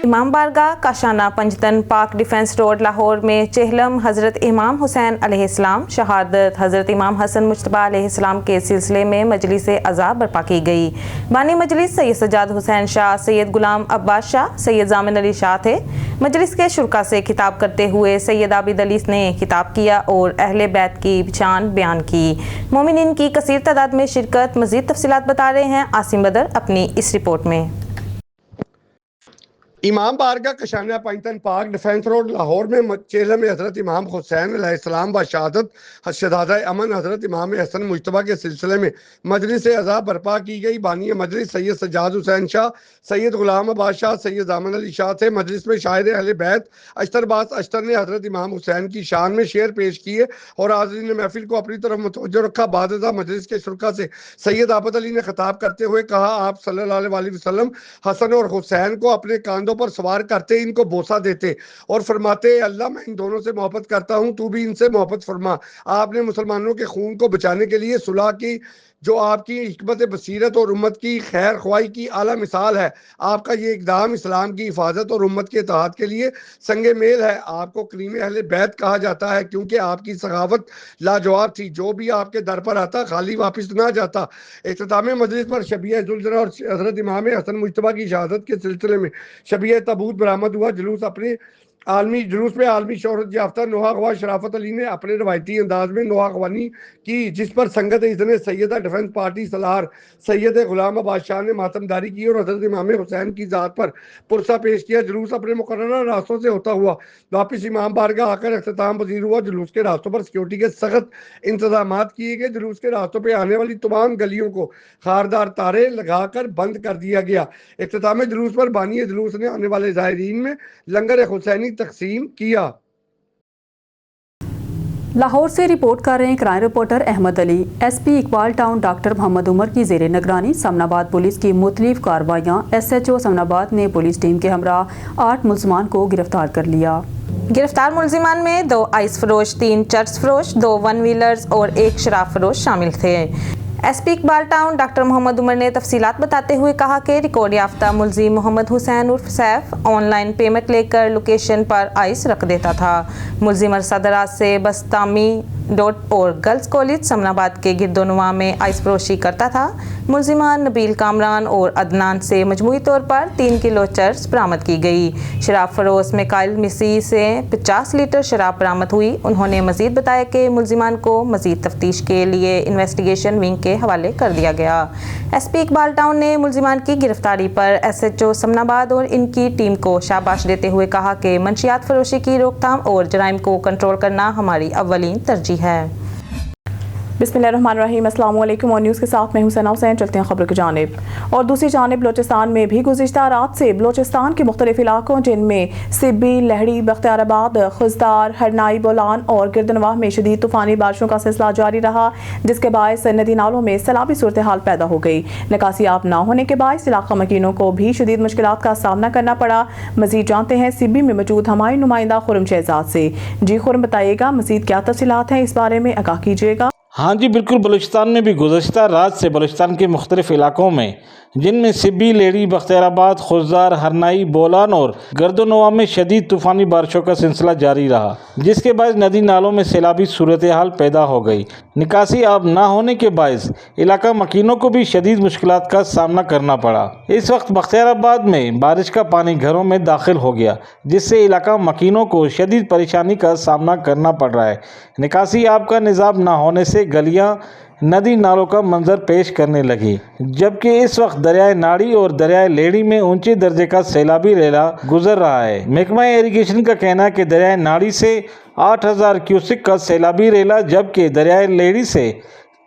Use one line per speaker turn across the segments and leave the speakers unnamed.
امام بارگاہ کاشانہ پنجتن پاک ڈیفنس روڈ لاہور میں چہلم حضرت امام حسین علیہ السلام شہادت حضرت امام حسن مجتبیٰ علیہ السلام کے سلسلے میں مجلس عزا برپا کی گئی۔ بانی مجلس سید سجاد حسین شاہ، سید غلام عباس شاہ، سید ضامن علی شاہ تھے۔ مجلس کے شرکا سے خطاب کرتے ہوئے سید عابد علی نے خطاب کیا اور اہل بیت کی شان بیان کی۔ مومنین کی کثیر تعداد میں شرکت۔ مزید تفصیلات بتا رہے ہیں عاصم بدر اپنی اس رپورٹ میں۔
امام بارگاہ کاشانہ پنجتن پاک ڈیفنس روڈ لاہور میں چہلم حضرت امام حسین علیہ السلام بشہادت شہدائے امن حضرت امام حسن مجتبیٰ کے سلسلے میں مجلس عزا برپا کی گئی۔ بانی مجلس سید سجاد حسین شاہ، سید غلام عباس شاہ، سید ضامن علی شاہ تھے۔ مجلس میں شاعر اہل بیت اشتر باز اشتر نے حضرت امام حسین کی شان میں شعر پیش کیے اور حاضرین محفل کو اپنی طرف متوجہ رکھا۔ بعد ازاں مجلس کے شرکا سے سید عابد علی نے خطاب کرتے ہوئے کہا، آپ صلی اللہ علیہ وسلم حسن اور حسین کو اپنے کاندھوں پر سوار کرتے، ان کو بوسہ دیتے اور فرماتے، اللہ میں ان دونوں سے محبت کرتا ہوں، تو بھی ان سے محبت فرما۔ آپ نے مسلمانوں کے خون کو بچانے کے لیے صلح کی، جو آپ کی حکمت بصیرت اور امت کی خیر خواہی کی اعلیٰ مثال ہے۔ آپ کا یہ اقدام اسلام کی حفاظت اور امت کے اتحاد کے لیے سنگ میل ہے۔ آپ کو کریم اہل بیت کہا جاتا ہے کیونکہ آپ کی سخاوت لاجواب تھی، جو بھی آپ کے در پر آتا خالی واپس نہ جاتا۔ اختتام مجلس پر شبیہ ذوالجلال اور حضرت امام حسن مجتبیٰ کی شہادت کے سلسلے میں شبیہ تابوت برآمد ہوا۔ جلوس میں عالمی شہرت یافتہ نوحہ خواہ شرافت علی نے اپنے روایتی انداز میں نوحہ خوانی کی، جس پر سنگت اذن سیدہ ڈیفنس پارٹی سالار سید غلام عباس شاہ نے ماتمداری کی اور حضرت امام حسین کی ذات پر پرسہ پیش کیا۔ جلوس اپنے مقررہ راستوں سے ہوتا ہوا واپس امام بارگاہ آ کر اختتام پذیر ہوا۔ جلوس کے راستوں پر سیکورٹی کے سخت انتظامات کیے گئے۔ جلوس کے راستوں پہ آنے والی تمام گلیوں کو خاردار تارے لگا کر بند کر دیا گیا۔ اختتام جلوس پر بانی جلوس نے آنے والے زائرین میں لنگر حسینی تقسیم کیا۔
لاہور سے رپورٹ کر رہے ہیں crime reporter Ahmed Ali. S P Iqbal town doctor Muhammad Umar کی زیر نگرانی سمن آباد پولیس کی مختلف کارروائیاں۔ ایس ایچ او سمن آباد نے پولیس ٹیم کے ہمراہ 8 ملزمان کو گرفتار کر لیا۔
گرفتار ملزمان میں 2 آئس فروش، 3 چرس فروش، 2 ون ویلرز اور 1 شراب فروش شامل تھے۔ S P Iqbal town doctor Muhammad Umar نے تفصیلات بتاتے ہوئے کہا کہ ریکارڈ یافتہ ملزم محمد حسین عرف سیف آن لائن پیمنٹ لے کر لوکیشن پر آئس رکھ دیتا تھا۔ ملزم عرصہ دراز سے بستامی ڈوٹ اور گرلز کالج سمن آباد کے گرد و نواح میں آئس فروشی کرتا تھا۔ ملزمان نبیل کامران اور عدنان سے مجموعی طور پر 3 کلو چرس برآمد کی گئی۔ شراب فروش میکائل میسی سے 50 لیٹر شراب برآمد ہوئی۔ انہوں نے مزید بتایا کہ ملزمان کو مزید تفتیش کے لیے انویسٹیگیشن ونگ کے حوالے کر دیا گیا۔ ایس پی اقبال ٹاؤن نے ملزمان کی گرفتاری پر ایس ایچ او سمن آباد اور ان کی ٹیم کو شاباش دیتے ہوئے کہا کہ منشیات فروشی کی روک تھام اور جرائم کو کنٹرول کرنا ہماری اولین ترجیح ہے۔
بسم اللہ الرحمن الرحیم۔ السلام علیکم اور نیوز کے ساتھ میں ہوں ثنا حسین۔ چلتے ہیں خبر کی جانب۔ اور دوسری جانب بلوچستان میں بھی گزشتہ رات سے بلوچستان کے مختلف علاقوں جن میں سبی، لہڑی، بختیار آباد، خزدار، ہرنائی، بولان اور گرد نواح میں شدید طوفانی بارشوں کا سلسلہ جاری رہا، جس کے باعث ندی نالوں میں سیلابی صورتحال پیدا ہو گئی۔ نکاسی آب نہ ہونے کے باعث علاقہ مکینوں کو بھی شدید مشکلات کا سامنا کرنا پڑا۔ مزید جانتے ہیں سبی میں موجود ہمارے نمائندہ خرم شہزاد سے۔ جی خرم، بتائیے گا مزید کیا تفصیلات ہیں، اس بارے میں آگاہ کیجیے گا۔
ہاں جی بالکل، بلوچستان میں بھی گزشتہ رات سے بلوچستان کے مختلف علاقوں میں جن میں سبی، لیڑی، بختیار آباد، خزدار، ہرنائی، بولان اور گرد و نواح میں شدید طوفانی بارشوں کا سلسلہ جاری رہا، جس کے باعث ندی نالوں میں سیلابی صورتحال پیدا ہو گئی۔ نکاسی آب نہ ہونے کے باعث علاقہ مکینوں کو بھی شدید مشکلات کا سامنا کرنا پڑا۔ اس وقت بختیار آباد میں بارش کا پانی گھروں میں داخل ہو گیا، جس سے علاقہ مکینوں کو شدید پریشانی کا سامنا کرنا پڑ رہا ہے۔ نکاسی آب کا نظام نہ ہونے سے گلیاں ندی نالوں کا منظر پیش کرنے لگی، جبکہ اس وقت دریائے ناڑی اور دریائے لیڑی میں اونچے درجے کا سیلابی ریلا گزر رہا ہے۔ محکمہ ایریگیشن کا کہنا ہے کہ دریائے ناڑی سے 8000 کیوسک کا سیلابی ریلا، جبکہ دریائے لیڑی سے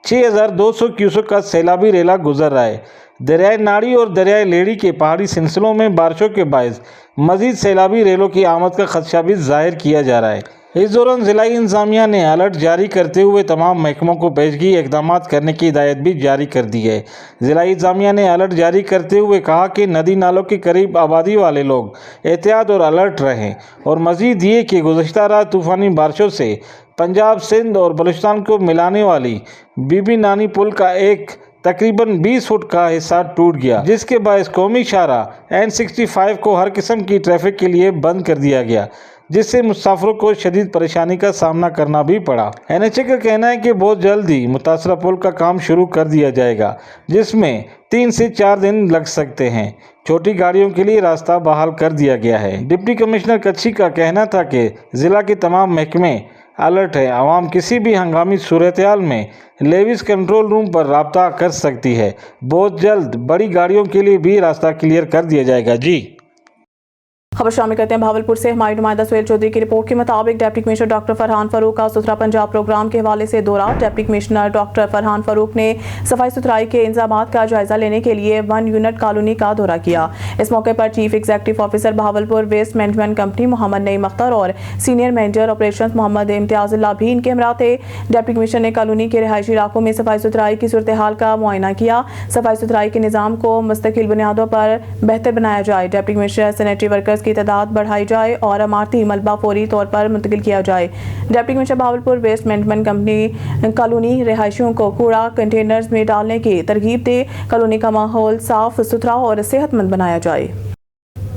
6200 کیوسک کا سیلابی ریلا گزر رہا ہے۔ دریائے ناڑی اور دریائے لیڑی کے پہاڑی سلسلوں میں بارشوں کے باعث مزید سیلابی ریلوں کی آمد کا خدشہ بھی ظاہر کیا جا رہا ہے۔ اس دوران ضلعی انتظامیہ نے الرٹ جاری کرتے ہوئے تمام محکموں کو پیشگی اقدامات کرنے کی ہدایت بھی جاری کر دی ہے۔ ضلعی انتظامیہ نے الرٹ جاری کرتے ہوئے کہا کہ ندی نالوں کے قریب آبادی والے لوگ احتیاط اور الرٹ رہیں، اور مزید یہ کہ گزشتہ رات طوفانی بارشوں سے پنجاب، سندھ اور بلوچستان کو ملانے والی بی بی نانی پل کا ایک तकरीबन 20 फुट का हिस्सा टूट गया, जिसके बायस कौमी शाहरा N65 को हर किस्म की ट्रैफिक के लिए बंद कर दिया गया, जिससे मुसाफिरों को शदीद परेशानी का सामना करना भी पड़ा। NHA का कहना है कि बहुत जल्द ही मुतासरा पुल का काम शुरू कर दिया जाएगा, जिसमें 3 से 4 दिन लग सकते हैं। छोटी गाड़ियों के लिए रास्ता बहाल कर दिया गया है। डिप्टी कमिश्नर कच्छी का कहना था कि ज़िला के तमाम महकमे अलर्ट है, आवाम किसी भी हंगामी सूरत-ए-हाल में लेविस कंट्रोल रूम पर राब्ता कर सकती है। बहुत जल्द बड़ी गाड़ियों के लिए भी रास्ता क्लियर कर दिया जाएगा। जी
खबर शामिल करते हैं भावलपुर से। हमारे नुमाइंदा सुहेल चौधरी की रिपोर्ट के मुताबिक deputy commissioner doctor Farhan Farooq का सुथरा पंजाब प्रोग्राम के हवाले से दौरा। Deputy commissioner doctor Farhan Farooq ने सफाई सुथराई के इंतजामात का जायजा लेने के लिए 1 यूनिट कॉलोनी का दौरा किया। इस मौके पर chief executive officer Bahawalpur waste management company Mohammad Naeem Akhtar और senior manager operations Mohammad Imtiazullah भी इनके हमरा थे। डिप्टी कमिश्नर ने कॉलोनी के रिहायशी इलाकों में सफाई सुथराई की सूरत हाल का मुआयना किया। सफाई सुथराई के निज़ाम को मुस्तकिल बुनियादों पर बेहतर बनाया जाए। डिप्टी कमिश्नर सैनिटरी वर्कर्स की तादाद बढ़ाई जाए और इमारती मलबा फौरी तौर पर मुंतकिल किया जाए। Deputy commissioner Bahawalpur waste management company colony रिहायशियों को कूड़ा कंटेनर्स में डालने की तरगीब दे। कॉलोनी का माहौल साफ सुथरा और सेहतमंद बनाया जाए।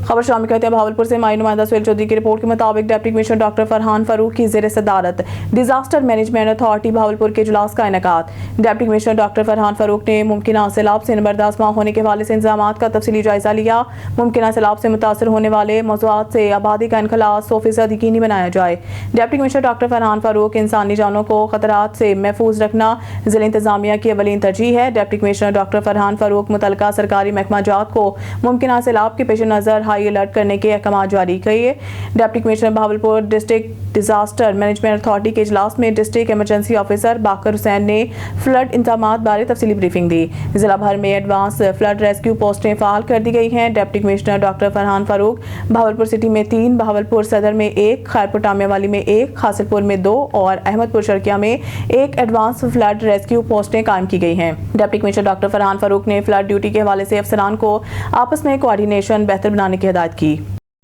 खबर शामिल करते हैं भावलपुर से। हमारे नुमाइंदा सुहेल चौधरी की रिपोर्ट के मुताबिक deputy commissioner doctor Farhan Farooq की ज़ेर सदारत डिजास्टर मैनेजमेंट अथॉरिटी भावलपुर के इजलास का इनेकात। Deputy commissioner doctor Farhan Farooq ने मुमकिन सैलाब से बर्दाश्त न होने के हवाले से इंतजाम का तफसीली जायजा लिया। मुमकिन सैलाब से मुतासर होने वाले मौज़ूआत से आबादी का इनखला 100% यकीनी बनाया जाए। Deputy commissioner doctor Farhan Farooq इंसानी जानों को खतरात से महफूज रखना ज़िला इंतजामिया की अवलीन तरजीह है। Deputy commissioner doctor Farhan Farooq मुतलका सरकारी महकमा जात को मुमकिन सैलाब के पेश नज़र हाई अलर्ट करने के अहकाम जारी किए। Deputy commissioner Bahawalpur district disaster management authority के इजलास में डिस्ट्रिक्ट इमरजेंसी ऑफिसर बाकर हुसैन ने फ्लड इंतजामात बारे तफसीली ब्रीफिंग दी। जिला भर में एडवांस फ्लड रेस्क्यू पोस्टें फाल कर दी गई हैं। Deputy commissioner doctor Farhan Farooq Bahawalpur city में 3, भावलपुर सदर में 1, खैरपुर टामियावाली में 1, हासिलपुर में 2 और अहमदपुर शर्किया में 1 एडवांस फ्लड रेस्क्यू पोस्टें कायम की गई हैं। Deputy commissioner doctor Farhan Farooq ने फ्लड ड्यूटी के हवाले से अफसरान को आपस में कोऑर्डिनेशन बेहतर बनाने की हिदायत की।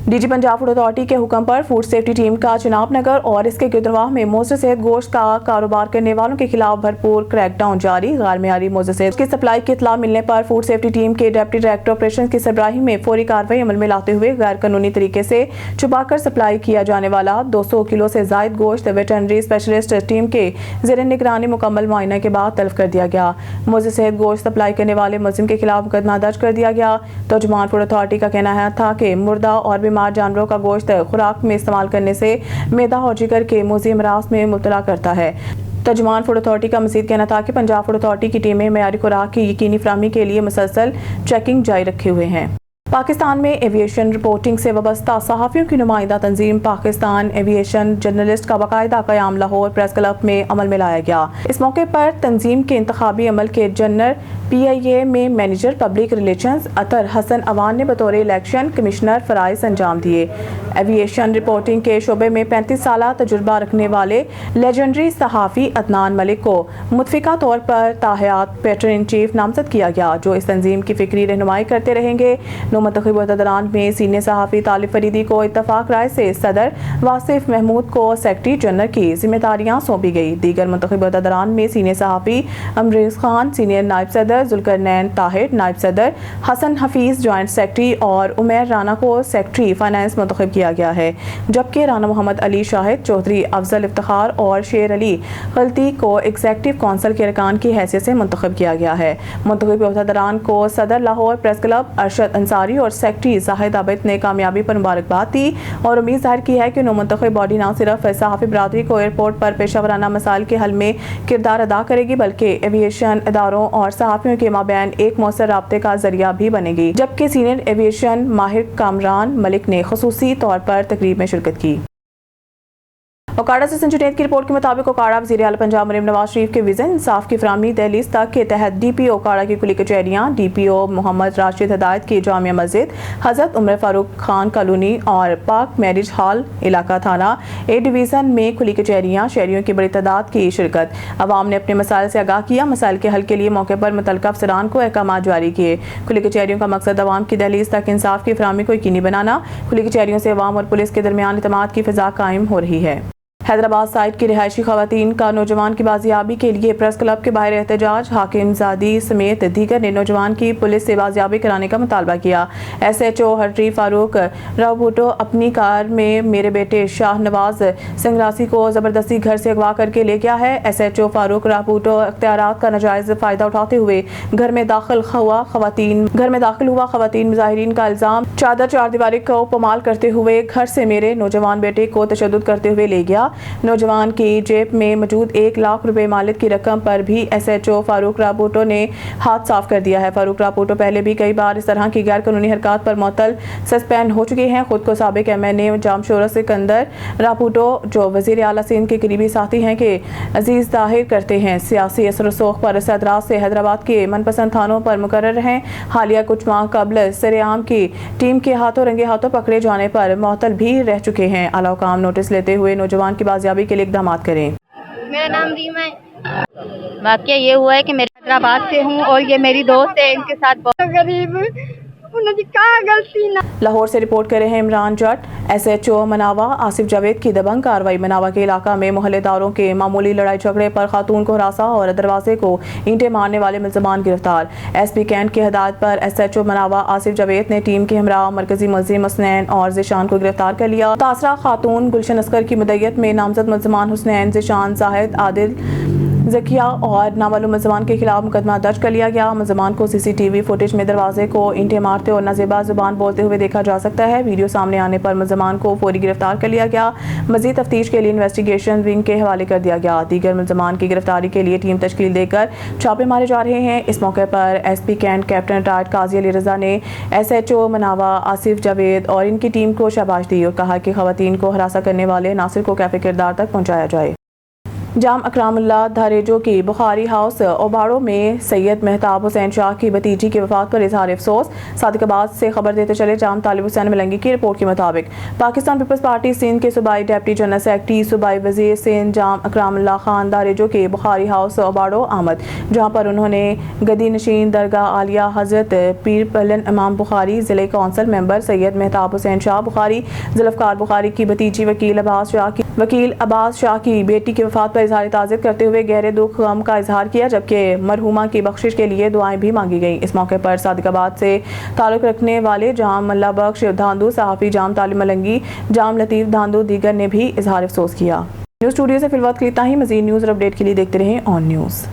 डीजी पंजाब फूड अथॉरिटी के हुक्म पर फूड सेफ्टी टीम का चिनाब नगर और इसके गिरदरवाह में मोज़र सेहत गोश्त का कारोबार करने वालों के खिलाफ भरपूर क्रैकडाउन जारी। गैर मेयारी मोज़र सेहत की सप्लाई की इत्तला मिलने पर फूड सेफ्टी टीम के डिप्टी डायरेक्टर ऑपरेशन की सरबराही में फौरी कार्रवाई अमल में लाते हुए गैर कानूनी तरीके से छुपाकर सप्लाई किया जाने वाला 200 किलो से जायद गोश्त वेटरनरी स्पेशलिस्ट टीम के ज़ेर निगरानी मुकम्मल मुआयना के बाद तलब कर दिया गया। मोज़र सेहत गोश्त सप्लाई करने वाले मुलजिम के खिलाफ मुकदमा दर्ज कर दिया गया। तर्जुमान फूड अथॉरिटी का कहना था कि मुर्दा और बीमार जानवरों का गोश्त खुराक में इस्तेमाल करने से मैदा और जिगर के मुज़ी अमराज में मुब्तला करता है। तर्जुमान फूड अथॉरिटी का मज़ीद कहना था कि पंजाब फूड अथॉरिटी की टीमें मेयारी खुराक की यकीनी फराहमी के लिए मुसलसल चेकिंग जारी रखे हुए हैं। पाकिस्तान में एविएशन रिपोर्टिंग से वाबस्ता सहाफ़ियों की नुमाइंदा तंजीम पाकिस्तान एविएशन जर्नलिस्ट का बाकायदा क़याम लाहौर प्रेस क्लब में अमल में लाया गया। इस मौके पर तंजीम के इंतखाबी अमल के जनरल PIA में मैनेजर पब्लिक रिलेशंस अतर हसन अवान ने बतौर इलेक्शन कमिश्नर फ़राइज़ अंजाम दिए। एविएशन रिपोर्टिंग के शोबे में 35 साल तजुर्बा रखने वाले लेजेंडरी सहाफ़ी अदनान मलिक को मुतफ़िका तौर पर ताहयात पैटर्न इन चीफ नामजद किया गया, जो इस तंजीम की फ़िक्री रहनुमाई करते रहेंगे। मुंतखब अहदेदारान में सीनियर सहाफ़ी तालिब फरीदी को इत्तफाक राय से सदर, वासिफ महमूद को सेक्रेटरी जनरल की जिम्मेदारियां सौंपी गई। दीगर मुंतखब अहदेदारान में सीनियर सहाफ़ी अमरीज़ खान सीनियर नायब सदर, जुल्करनैन ताहिर नायब सदर, हसन हफीज़ जॉइंट सेक्रेटरी और उमैर राना को सेक्रेटरी फाइनेंस मुंतखब किया गया है, जबकि राना मोहम्मद अली शाहिद, चौधरी अफजल इफ्तिखार और शेर अली गलती को एग्जीक्यूटिव कौंसिल के अरकान की हैसियत से मुंतखब किया गया है। मुंतखब अहदेदारान को सदर लाहौर प्रेस क्लब अरशद अंसारी और सेक्रेटरी जाहिद आबिद ने कामयाबी पर मुबारकबाद दी और उम्मीद जाहिर की है कि नौमुंतखब बॉडी न सिर्फ सहाफ़ी बरादरी को एयरपोर्ट पर पेशा वराना मसाइल के हल में किरदार अदा करेगी, बल्कि एविएशन इदारों और सहाफ़ियों के माबैन एक मौसर राब्ते का जरिया भी बनेगी। जबकि सीनियर एविएशन माहिर कामरान मलिक ने खुसूसी तौर पर तकरीब में शिरकत की। ओकाड़ा से संजुनेद की रिपोर्ट के मुताबिक ओकाड़ा वज़ीर आला पंजाब मरीम नवाज शरीफ के विजन इंसाफ की फराहमी दहलीज तक के तहत DPO ओकाड़ा की कुली कचहरियाँ, DPO मोहम्मद राशिद हिदायत की जामिया मस्जिद, हज़रत उमर फारूक खान कॉलोनी और पाक मैरिज हॉल इलाका थाना A डिवीज़न में खुली कचहरियाँ, शहरियों की बड़ी तादाद की शिरकत। अवाम ने अपने मसाइल से आगाह किया। मसाइल के हल के लिए मौके पर मुतल्लिक़ अफसरान को अहकाम जारी किए। खुली कचहरियों का मकसद अवाम की दहलीज तक इंसाफ की फराहमी को यकीनी बनाना। खुली कचहरियों से अवाम और पुलिस के दरमियान इत्तेमाद की फ़िज़ा कायम हो रही है। हैदराबाद साइड की रिहायशी खवातीन का नौजवान की बाजियाबी के लिए प्रेस क्लब के बाहर एहतजाज। हाकिम जादी समेत दीगर ने नौजवान की पुलिस से बाजियाबी कराने का मुतालबा किया। SHO हटरी फारूक रावभुट्टो अपनी कार में मेरे बेटे शाह नवाज संगरासी को ज़बरदस्ती घर से अगवा करके ले गया है। SHO फारूक रावभुट्टो अख्तियारात का नाजायज़ फ़ायदा उठाते हुए घर में दाखिल हुआ खवातीन मुजाहिरीन का इल्ज़ाम चादर चारदीवारी को पमाल करते हुए घर से मेरे नौजवान बेटे को तशद्दुद करते हुए ले गया। नौजवान की जेब में मौजूद 1 लाख रुपए मालिक की रकम पर भी SHO फारूक रावभुट्टो ने हाथ साफ कर दिया है। फारूक रावभुट्टो पहले भी कई बार इस तरह की गैर कानूनी हरकत पर मुअत्तल सस्पेंड हो चुके हैं। खुद को साबिक MNA जामशोरा सिकंदर रावभुट्टो जो वज़ीर आला सिंध के करीबी साथी हैं के अजीज जाहिर करते हैं। सियासी असर रसूख पर सदरात से हैदराबाद के मनपसंद थानों पर मुकर्रर हैं। हालिया कुछ माह कबल सरेआम की टीम के हाथों रंगे हाथों पकड़े जाने पर मुअत्तल भी रह चुके हैं। आला हुकाम नोटिस लेते हुए नौजवान की बाजियाबी के लिए इक़दाम करें।
मेरा नाम रीमा है। वाक़या ये हुआ है कि मैं हैदराबाद से हूँ और ये मेरी दोस्त है, इनके साथ बहुत गरीब उन्होंने क्या गलती ना।
लाहौर से रिपोर्ट कर रहे हैं इमरान जट। SHO मनावा आसिफ जावेद की दबंग कार्रवाई। मनावा के इलाका में मोहल्लेदारों के मामूली लड़ाई झगड़े पर खातून को हरासा और दरवाजे को ईंटें मारने वाले मुल्ज़मान गिरफ्तार। SP कैंट की हिदायत पर SHO मनावा आसिफ जावेद ने टीम के हमरा मरकजी मुलजिम हुसनैन और ज़िशान को गिरफ्तार कर लिया। तासरा खातून गुलशन अस्कर की मुद्दत में नामजद मुल्ज़मान हुसनैन, ज़िशान, जाहिद, आदिल, ज़किया और नामालूम मुल्ज़मान के खिलाफ मुकदमा दर्ज कर लिया गया। मुल्ज़मान को CCTV फुटेज में दरवाजे को ईंटें मारते और नाजेबा जुबान बोलते हुए देखा जा सकता है। वीडियो सामने आने पर मुल्ज़मान को फौरी गिरफ्तार कर लिया गया। मज़ीद तफ्तीश के लिए इन्वेस्टिगेशन विंग के हवाले कर दिया गया। दीगर मुल्ज़मान की गिरफ्तारी के लिए टीम तश्कील देकर छापे मारे जा रहे हैं। इस मौके पर SP कैंट कैप्टन रिटायर्ड काजी अली रज़ा ने SHO मनावा आसिफ जावेद और इनकी टीम को शाबाश दी और कहा कि खवातीन को हरासा करने वाले नासिर को कैफ़े किरदार तक पहुँचाया जाए। जाम अकरामुल्लाह धारेजो की बुखारी हाउस ओबाड़ो में सैयद मेहताब हुसैन शाह की भतीजी की वफात पर इजहार अफसोस। सादिकाबाद से खबर देते चले जाम तालिब हुसैन मलंगी की रिपोर्ट के मुताबिक पाकिस्तान पीपल्स पार्टी सिंध के सूबाई डिप्टी जनरल सेक्रेटरी सूबाई वजीर सिंध जाम अकरामुल्लाह खान धारेजो के बुखारी हाउस ओबाड़ो आमद, जहाँ पर उन्होंने गदी नशीन दरगाह आलिया हजरत पीर पलन इमाम बुखारी, जिले कौंसल मेंबर सैयद मेहताब हुसैन शाह बुखारी, जुल्फ़कार बुखारी की भतीजी वकील अब्बास शाह की बेटी की वफात इजहार ताज़ियत करते हुए गहरे दुख गम का इजहार किया, जबकि मरहुमा की बख्शिश के लिए दुआएं भी मांगी गईं। इस मौके पर सादिकाबाद से ताल्लुक़ रखने वाले जाम मल्ला बख्श धांधू, सहाफ़ी जाम तालिब मलंगी, जाम लतीफ़ धांधू दीगर ने भी इजहार अफसोस किया। न्यूज़ स्टूडियो से फिलहाल इतना ही। मज़ीद न्यूज़ और अपडेट के लिए देखते रहें ऑन न्यूज़।